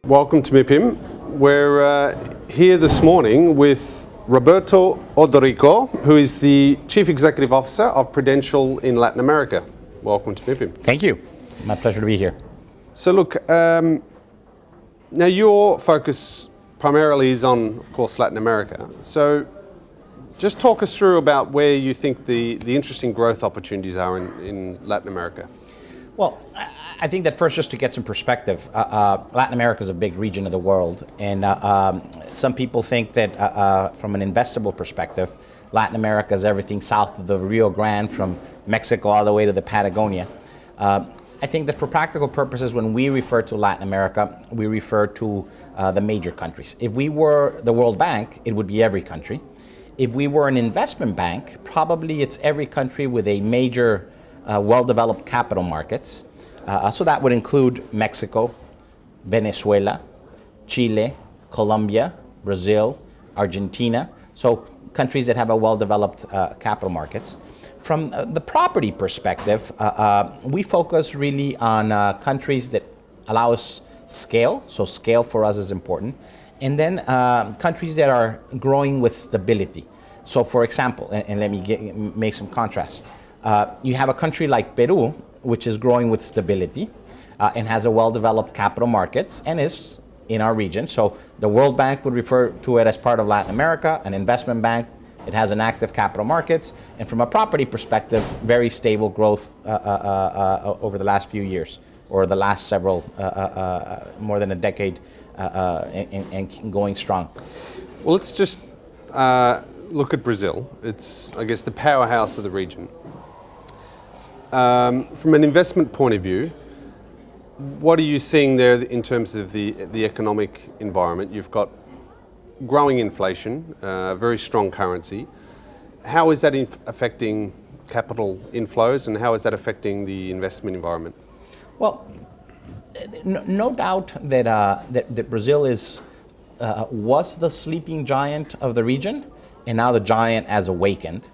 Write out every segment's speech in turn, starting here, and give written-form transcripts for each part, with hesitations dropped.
Welcome to MIPIM. We're here this morning with Roberto Ordorica, who is the Chief Executive Officer of Prudential in Latin America. Welcome to MIPIM. Thank you. My pleasure to be here. So look, now your focus primarily is on, of course, Latin America. So just talk us through about where you think the interesting growth opportunities are in Latin America. Well, I think that first, just to get some perspective, Latin America is a big region of the world, and some people think that from an investable perspective, Latin America is everything south of the Rio Grande, from Mexico all the way to the Patagonia. I think that for practical purposes, when we refer to Latin America, we refer to the major countries. If we were the World Bank, it would be every country. If we were an investment bank, probably it's every country with a major well-developed capital markets. So that would include Mexico, Venezuela, Chile, Colombia, Brazil, Argentina. So countries that have a well-developed capital markets. From the property perspective, we focus really on countries that allow us scale. So scale for us is important. And then countries that are growing with stability. So for example, and let me make some contrast. You have a country like Peru, which is growing with stability and has a well-developed capital markets and is in our region. So the World Bank would refer to it as part of Latin America, an investment bank. It has an active capital markets. And from a property perspective, very stable growth over the last few years, or the last several, more than a decade, and going strong. Well, let's just look at Brazil. It's, I guess, the powerhouse of the region. From an investment point of view, what are you seeing there in terms of the economic environment? You've got growing inflation, very strong currency. How is that affecting capital inflows, and how is that affecting the investment environment? Well, no doubt that that Brazil was the sleeping giant of the region, and now the giant has awakened.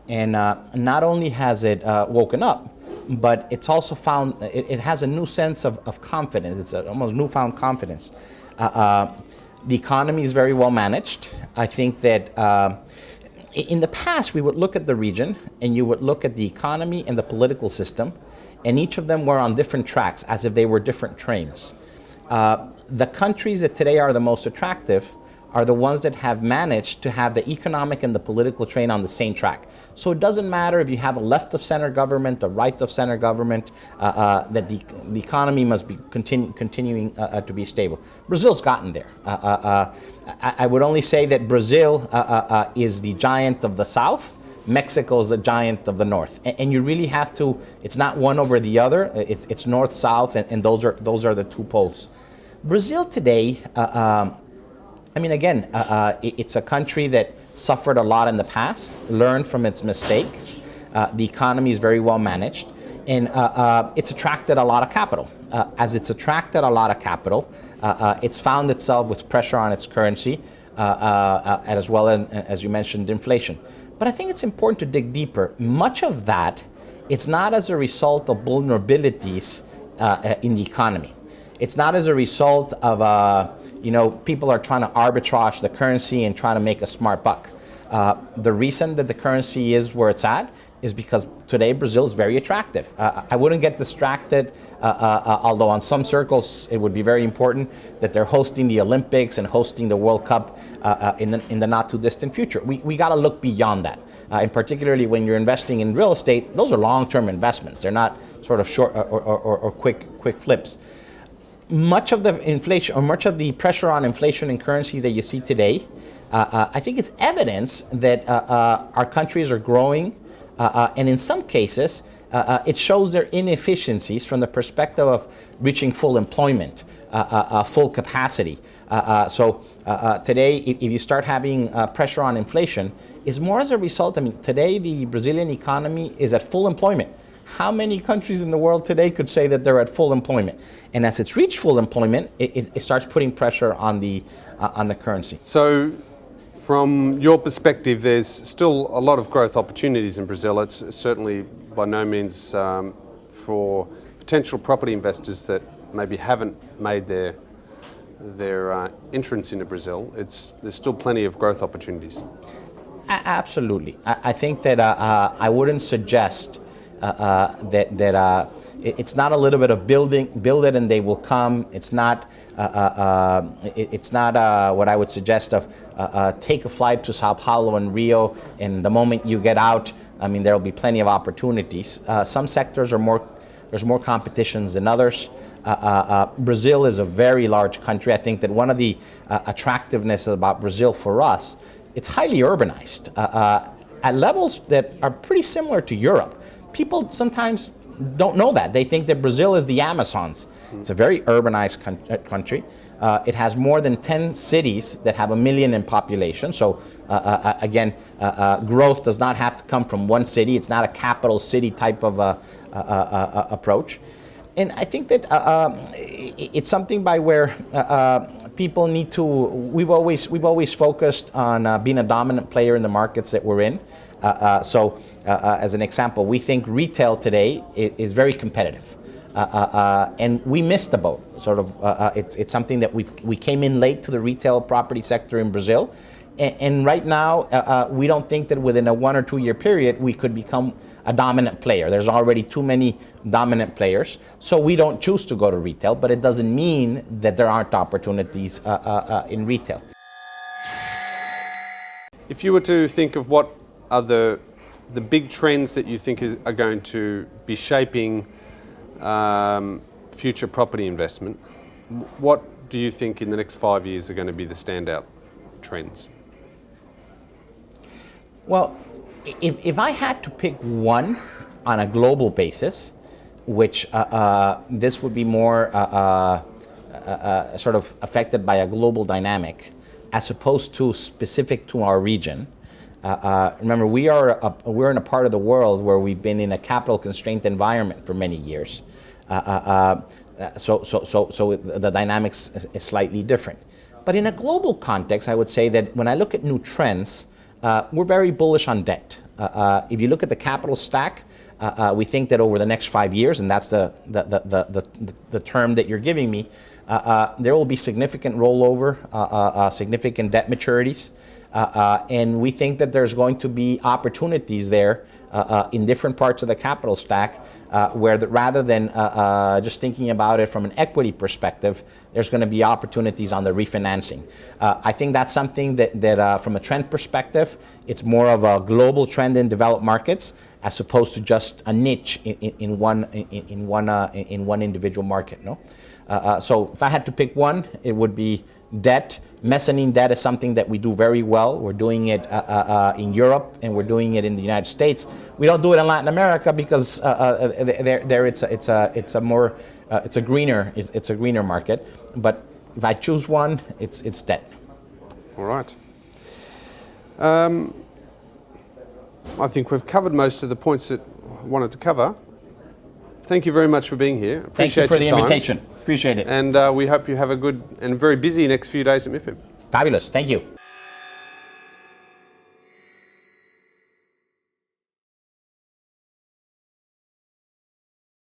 And not only has it woken up, but it's also found, it has a new sense of confidence. It's almost newfound confidence. The economy is very well managed. I think that in the past, we would look at the region, and you would look at the economy and the political system, and each of them were on different tracks, as if they were different trains. The countries that today are the most attractive are the ones that have managed to have the economic and the political train on the same track. So it doesn't matter if you have a left of center government, a right of center government, that the economy must be continuing to be stable. Brazil's gotten there. I would only say that Brazil is the giant of the south. Mexico is the giant of the north. And you really have to, it's not one over the other, it's north, south, and those are the two poles. Brazil today, I mean, again, it's a country that suffered a lot in the past, learned from its mistakes. The economy is very well managed, and it's attracted a lot of capital. As it's attracted a lot of capital, it's found itself with pressure on its currency, as well as you mentioned, inflation. But I think it's important to dig deeper. Much of that, it's not as a result of vulnerabilities in the economy. It's not as a result of people are trying to arbitrage the currency and trying to make a smart buck. The reason that the currency is where it's at is because today Brazil is very attractive. I wouldn't get distracted, although on some circles it would be very important that they're hosting the Olympics and hosting the World Cup in the not too distant future. We got to look beyond that. And particularly when you're investing in real estate, those are long-term investments. They're not sort of short or quick flips. Much of the inflation, or much of the pressure on inflation and currency that you see today, I think it's evidence that our countries are growing, and in some cases, it shows their inefficiencies from the perspective of reaching full employment, full capacity. So today, if you start having pressure on inflation, it's more as a result. I mean, today the Brazilian economy is at full employment. How many countries in the world today could say that they're at full employment? And as it's reached full employment, it starts putting pressure on the currency. So from your perspective, there's still a lot of growth opportunities in Brazil. It's certainly by no means for potential property investors that maybe haven't made their their entrance into Brazil, there's still plenty of growth opportunities. Absolutely. I think that I wouldn't suggest that it's not a little bit of build it and they will come. It's not what I would suggest of take a flight to Sao Paulo and Rio, and the moment you get out, I mean, there will be plenty of opportunities. Some sectors there's more competitions than others. Brazil is a very large country. I think that one of the attractiveness about Brazil for us, it's highly urbanized at levels that are pretty similar to Europe. People sometimes don't know that. They think that Brazil is the Amazons. It's a very urbanized country. It has more than 10 cities that have 1 million in population. So again, growth does not have to come from one city. It's not a capital city type of approach. And I think that it's something by where people need to. We've always focused on being a dominant player in the markets that we're in. As an example, we think retail today is very competitive, and we missed the boat. Sort of, it's something that we came in late to the retail property sector in Brazil, and right now we don't think that within a 1 or 2 year period we could become a dominant player. There's already too many dominant players, so we don't choose to go to retail. But it doesn't mean that there aren't opportunities in retail. If you were to think of what are the big trends that you think are going to be shaping future property investment, what do you think in the next 5 years are going to be the standout trends? Well, if I had to pick one on a global basis, which this would be more sort of affected by a global dynamic as opposed to specific to our region. Remember, we're in a part of the world where we've been in a capital constrained environment for many years. So the dynamics is slightly different. But in a global context, I would say that when I look at new trends, we're very bullish on debt. If you look at the capital stack, we think that over the next 5 years, and that's the term that you're giving me, there will be significant rollover, significant debt maturities, and we think that there's going to be opportunities there in different parts of the capital stack, where rather than just thinking about it from an equity perspective, there's going to be opportunities on the refinancing. I think that's something that from a trend perspective, it's more of a global trend in developed markets as opposed to just a niche in one individual market. No, so if I had to pick one, it would be debt. Mezzanine debt is something that we do very well. We're doing it in Europe and we're doing it in the United States. We don't do it in Latin America because there it's a greener market. But if I choose one, it's debt. All right. I think we've covered most of the points that I wanted to cover. Thank you very much for being here. Thank you for the invitation. Appreciate it. And we hope you have a good and very busy next few days at MIPIM. Fabulous. Thank you.